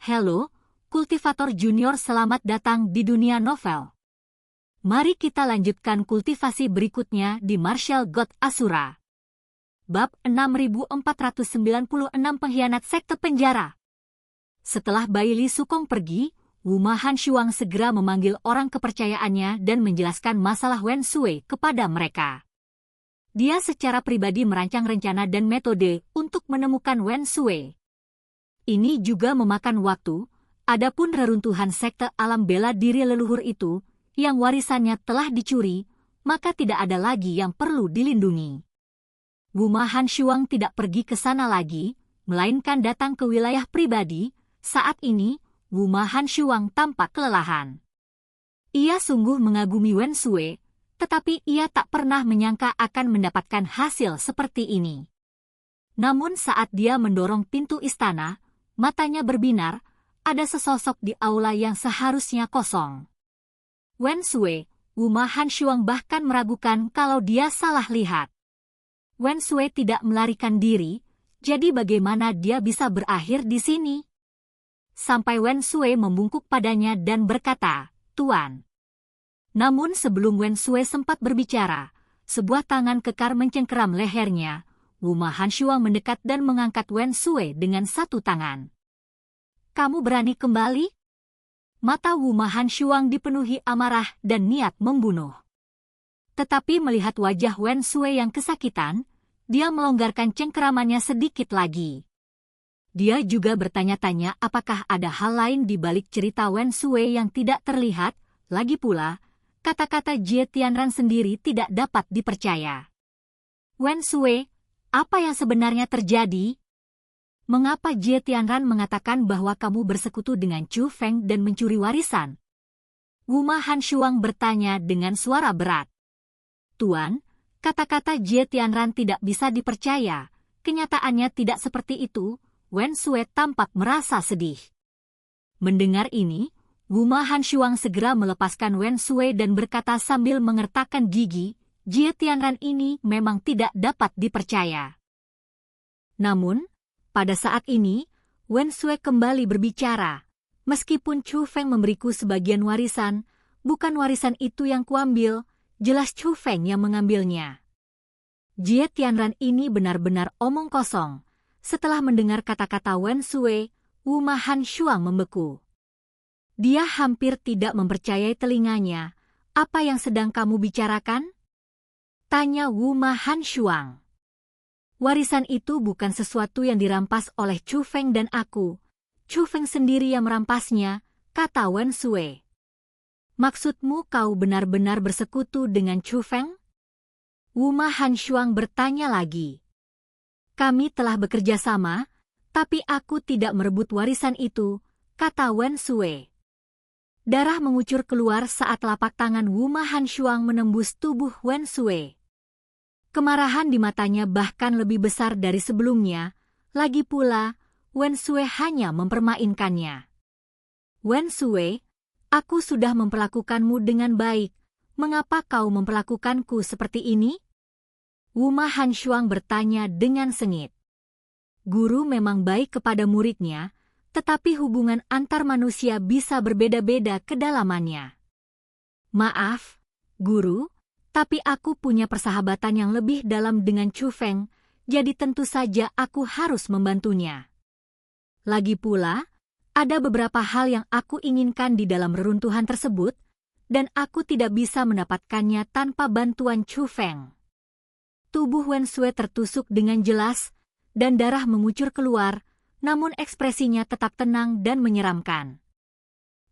Halo, kultivator junior, selamat datang di dunia novel. Mari kita lanjutkan kultivasi berikutnya di Martial God Asura. Bab 6496, Pengkhianat Sekte Penjara. Setelah Baili Sukong pergi, Wuma Hanshuang segera memanggil orang kepercayaannya dan menjelaskan masalah Wen Sui kepada mereka. Dia secara pribadi merancang rencana dan metode untuk menemukan Wen Sui. Ini juga memakan waktu, adapun reruntuhan sekte alam bela diri leluhur itu, yang warisannya telah dicuri, maka tidak ada lagi yang perlu dilindungi. Wuma Hanshuang tidak pergi ke sana lagi, melainkan datang ke wilayah pribadi. Saat ini, Wuma Hanshuang tampak kelelahan. Ia sungguh mengagumi Wen Sui, tetapi ia tak pernah menyangka akan mendapatkan hasil seperti ini. Namun saat dia mendorong pintu istana, matanya berbinar, ada sesosok di aula yang seharusnya kosong. Wen Sui, Wuma Hanshuang bahkan meragukan kalau dia salah lihat. Wen Sui tidak melarikan diri, jadi bagaimana dia bisa berakhir di sini? Sampai Wen Sui membungkuk padanya dan berkata, "Tuan." Namun sebelum Wen Sui sempat berbicara, sebuah tangan kekar mencengkeram lehernya. Wuma Hanshuang mendekat dan mengangkat Wen Sui dengan satu tangan. "Kamu berani kembali?" Mata Wuma Hanshuang dipenuhi amarah dan niat membunuh. Tetapi melihat wajah Wen Sui yang kesakitan, dia melonggarkan cengkeramannya sedikit lagi. Dia juga bertanya-tanya apakah ada hal lain di balik cerita Wen Sui yang tidak terlihat. Lagi pula, kata-kata Jie Tianran sendiri tidak dapat dipercaya. "Wen Sui, apa yang sebenarnya terjadi? Mengapa Jie Tianran mengatakan bahwa kamu bersekutu dengan Chu Feng dan mencuri warisan?" Wuma Hanshuang bertanya dengan suara berat. "Tuan, kata-kata Jie Tianran tidak bisa dipercaya. Kenyataannya tidak seperti itu." Wen Sui tampak merasa sedih. Mendengar ini, Wuma Hanshuang segera melepaskan Wen Sui dan berkata sambil mengertakkan gigi, "Jie Tianran ini memang tidak dapat dipercaya." Namun, pada saat ini, Wen Sui kembali berbicara. "Meskipun Chu Feng memberiku sebagian warisan, bukan warisan itu yang kuambil, jelas Chu Feng yang mengambilnya." Jie Tianran ini benar-benar omong kosong. Setelah mendengar kata-kata Wen Sui, Wuma Hanshuang membeku. Dia hampir tidak mempercayai telinganya. "Apa yang sedang kamu bicarakan?" tanya Wuma Hanshuang. "Warisan itu bukan sesuatu yang dirampas oleh Chu Feng dan aku. Chu Feng sendiri yang merampasnya," kata Wen Sui. "Maksudmu kau benar-benar bersekutu dengan Chu Feng?" Wuma Hanshuang bertanya lagi. "Kami telah bekerja sama, tapi aku tidak merebut warisan itu," kata Wen Sui. Darah mengucur keluar saat telapak tangan Wuma Hanshuang menembus tubuh Wen Sui. Kemarahan di matanya bahkan lebih besar dari sebelumnya. Lagi pula, Wen Sui hanya mempermainkannya. "Wen Sui, aku sudah memperlakukanmu dengan baik. Mengapa kau memperlakukanku seperti ini?" Wuma Hanshuang bertanya dengan sengit. Guru memang baik kepada muridnya, tetapi hubungan antar manusia bisa berbeda-beda kedalamannya. "Maaf, Guru, tapi aku punya persahabatan yang lebih dalam dengan Chu Feng, jadi tentu saja aku harus membantunya. Lagi pula, ada beberapa hal yang aku inginkan di dalam reruntuhan tersebut, dan aku tidak bisa mendapatkannya tanpa bantuan Chu Feng." Tubuh Wen Sui tertusuk dengan jelas, dan darah mengucur keluar, namun ekspresinya tetap tenang dan menyeramkan.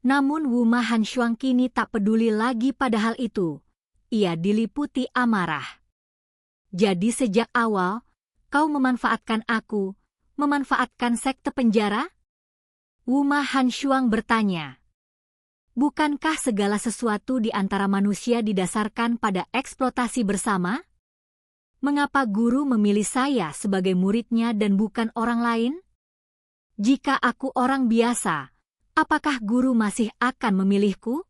Namun Wuma Hanshuang kini tak peduli lagi pada hal itu. Ia diliputi amarah. "Jadi sejak awal, kau memanfaatkan aku, memanfaatkan sekte penjara?" Wuma Hanshuang bertanya. "Bukankah segala sesuatu di antara manusia didasarkan pada eksploitasi bersama? Mengapa guru memilih saya sebagai muridnya dan bukan orang lain? Jika aku orang biasa, apakah guru masih akan memilihku?"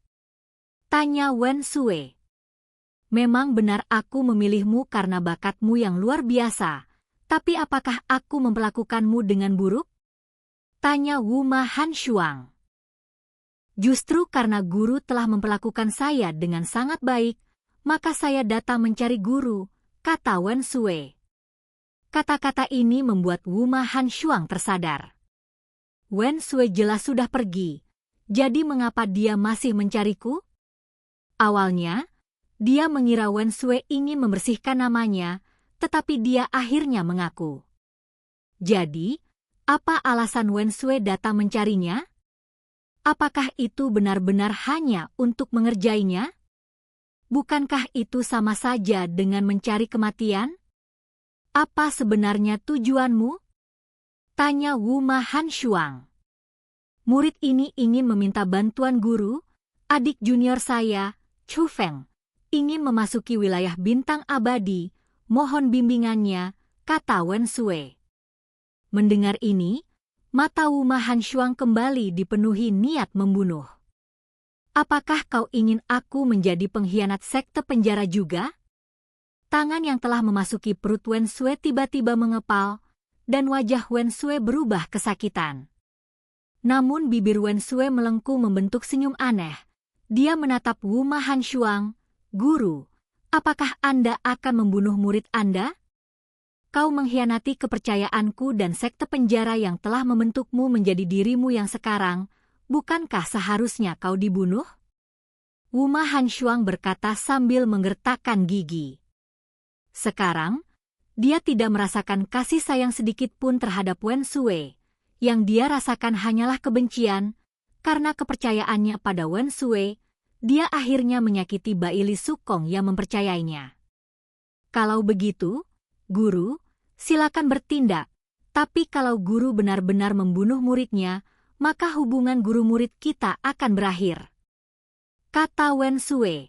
tanya Wen Sui. "Memang benar aku memilihmu karena bakatmu yang luar biasa, tapi apakah aku memperlakukanmu dengan buruk?" Tanya Wuma Hanshuang. Justru karena guru telah memperlakukan saya dengan sangat baik, maka saya datang mencari guru, kata Wen Sui. Kata-kata ini membuat Wuma Hanshuang tersadar. Wen Sui jelas sudah pergi, jadi mengapa dia masih mencariku? Awalnya, dia mengira Wen Sui ingin membersihkan namanya, tetapi dia akhirnya mengaku. Jadi, apa alasan Wen Sui datang mencarinya? Apakah itu benar-benar hanya untuk mengerjainya? Bukankah itu sama saja dengan mencari kematian? Apa sebenarnya tujuanmu? Tanya Wuma Hanshuang. Murid ini ingin meminta bantuan guru, adik junior saya, Chu Feng, ingin memasuki wilayah bintang abadi, mohon bimbingannya, kata Wen Sui. Mendengar ini, mata Wuma Hanshuang kembali dipenuhi niat membunuh. Apakah kau ingin aku menjadi pengkhianat sekte penjara juga? Tangan yang telah memasuki perut Wen Sui tiba-tiba mengepal, dan wajah Wen Sui berubah kesakitan. Namun bibir Wen Sui melengkung membentuk senyum aneh. Dia menatap Wuma Hanshuang. Guru, apakah Anda akan membunuh murid Anda? Kau mengkhianati kepercayaanku dan sekte penjara yang telah membentukmu menjadi dirimu yang sekarang. Bukankah seharusnya kau dibunuh? Wuma Hanshuang berkata sambil menggertakkan gigi. Sekarang, dia tidak merasakan kasih sayang sedikit pun terhadap Wen Sui. Yang dia rasakan hanyalah kebencian, karena kepercayaannya pada Wen Sui, dia akhirnya menyakiti Baili Sukong yang mempercayainya. Kalau begitu, guru, silakan bertindak, tapi kalau guru benar-benar membunuh muridnya, maka hubungan guru-murid kita akan berakhir. Kata Wen Sui.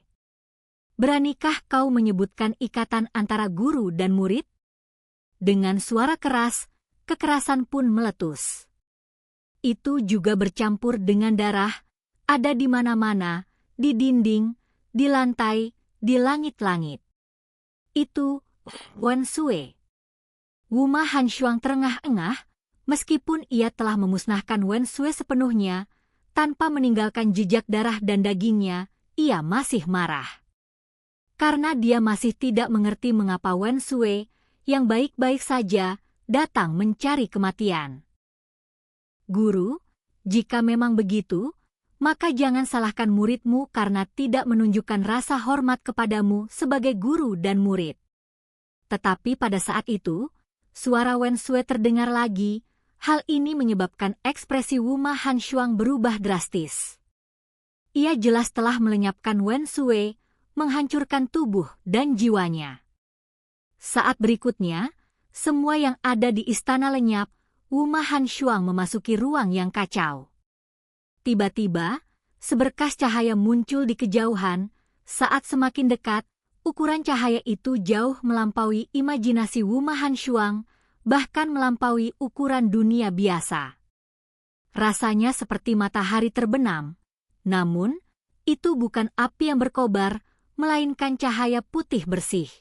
Beranikah kau menyebutkan ikatan antara guru dan murid? Dengan suara keras, kekerasan pun meletus. Itu juga bercampur dengan darah, ada di mana-mana, di dinding, di lantai, di langit-langit. Itu Wen Sui. Wuma Hanshuang terengah-engah, meskipun ia telah memusnahkan Wen Sui sepenuhnya, tanpa meninggalkan jejak darah dan dagingnya, ia masih marah. Karena dia masih tidak mengerti mengapa Wen Sui, yang baik-baik saja, datang mencari kematian. Guru, jika memang begitu, maka jangan salahkan muridmu karena tidak menunjukkan rasa hormat kepadamu sebagai guru dan murid. Tetapi pada saat itu, suara Wen Sui terdengar lagi. Hal ini menyebabkan ekspresi Wuma Hanshuang berubah drastis. Ia jelas telah melenyapkan Wen Sui, menghancurkan tubuh dan jiwanya. Saat berikutnya, semua yang ada di istana lenyap. Wuma Hanshuang memasuki ruang yang kacau. Tiba-tiba, seberkas cahaya muncul di kejauhan. Saat semakin dekat, ukuran cahaya itu jauh melampaui imajinasi Wuma Hanshuang, bahkan melampaui ukuran dunia biasa. Rasanya seperti matahari terbenam, namun itu bukan api yang berkobar, melainkan cahaya putih bersih.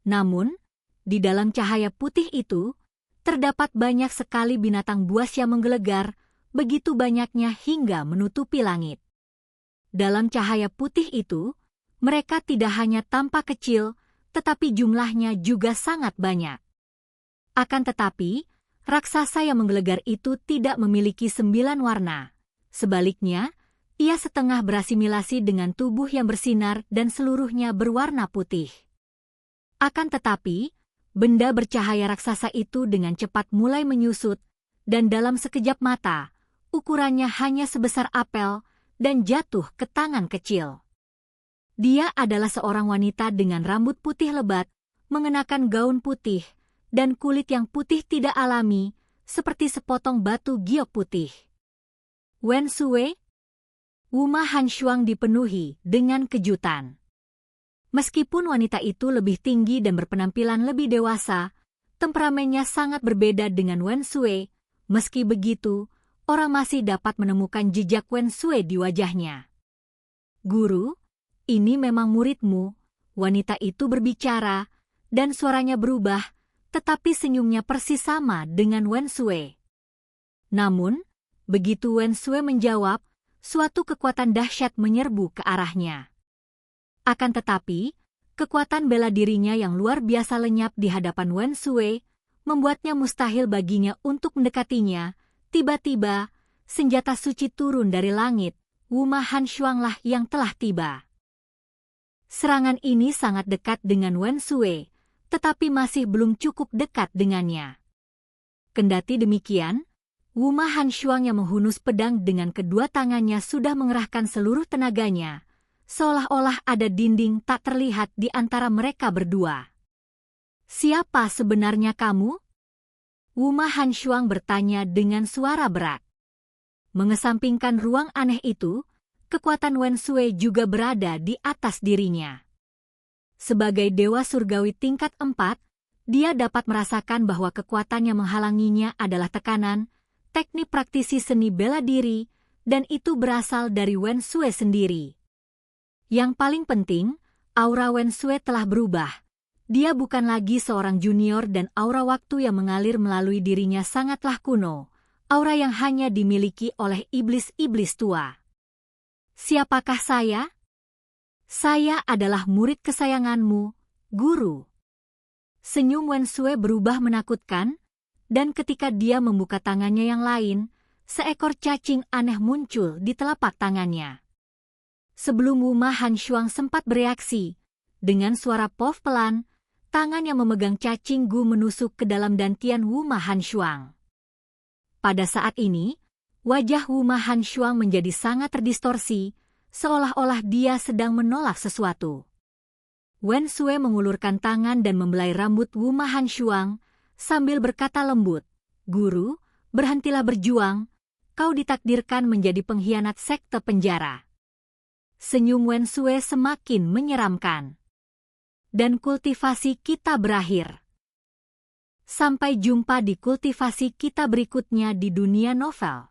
Namun, di dalam cahaya putih itu, terdapat banyak sekali binatang buas yang menggelegar, begitu banyaknya hingga menutupi langit. Dalam cahaya putih itu, mereka tidak hanya tampak kecil, tetapi jumlahnya juga sangat banyak. Akan tetapi, raksasa yang menggelegar itu tidak memiliki 9 warna. Sebaliknya, ia setengah berasimilasi dengan tubuh yang bersinar dan seluruhnya berwarna putih. Akan tetapi, benda bercahaya raksasa itu dengan cepat mulai menyusut, dan dalam sekejap mata, ukurannya hanya sebesar apel dan jatuh ke tangan kecil. Dia adalah seorang wanita dengan rambut putih lebat, mengenakan gaun putih, dan kulit yang putih tidak alami, seperti sepotong batu giok putih. Wen Sui? Wuma Hanshuang dipenuhi dengan kejutan. Meskipun wanita itu lebih tinggi dan berpenampilan lebih dewasa, temperamennya sangat berbeda dengan Wen Sui. Meski begitu, orang masih dapat menemukan jejak Wen Sui di wajahnya. Guru, ini memang muridmu. Wanita itu berbicara, dan suaranya berubah, tetapi senyumnya persis sama dengan Wen Sui. Namun, begitu Wen Sui menjawab, suatu kekuatan dahsyat menyerbu ke arahnya. Akan tetapi, kekuatan bela dirinya yang luar biasa lenyap di hadapan Wen Sui, membuatnya mustahil baginya untuk mendekatinya. Tiba-tiba, senjata suci turun dari langit, Wuma Hanshuanglah yang telah tiba. Serangan ini sangat dekat dengan Wen Sui, tetapi masih belum cukup dekat dengannya. Kendati demikian, Wuma Hanshuang yang menghunus pedang dengan kedua tangannya sudah mengerahkan seluruh tenaganya, seolah-olah ada dinding tak terlihat di antara mereka berdua. "Siapa sebenarnya kamu?" Wuma Hanshuang bertanya dengan suara berat. Mengesampingkan ruang aneh itu, kekuatan Wen Sui juga berada di atas dirinya. Sebagai dewa surgawi tingkat 4, dia dapat merasakan bahwa kekuatan yang menghalanginya adalah tekanan, teknik praktisi seni bela diri, dan itu berasal dari Wen Sui sendiri. Yang paling penting, aura Wen Sui telah berubah. Dia bukan lagi seorang junior dan aura waktu yang mengalir melalui dirinya sangatlah kuno, aura yang hanya dimiliki oleh iblis-iblis tua. "Siapakah saya?" "Saya adalah murid kesayanganmu, Guru." Senyum Wen Sui berubah menakutkan, dan ketika dia membuka tangannya yang lain, seekor cacing aneh muncul di telapak tangannya. Sebelum Wuma Hanshuang sempat bereaksi, dengan suara pof pelan, tangan yang memegang cacing gu menusuk ke dalam dantian Wuma Hanshuang. Pada saat ini, wajah Wuma Hanshuang menjadi sangat terdistorsi, seolah-olah dia sedang menolak sesuatu. Wen Sui mengulurkan tangan dan membelai rambut Wuma Hanshuang sambil berkata lembut, "Guru, berhentilah berjuang, kau ditakdirkan menjadi pengkhianat sekte penjara." Senyum Wen Sui semakin menyeramkan. Dan kultivasi kita berakhir. Sampai jumpa di kultivasi kita berikutnya di dunia novel.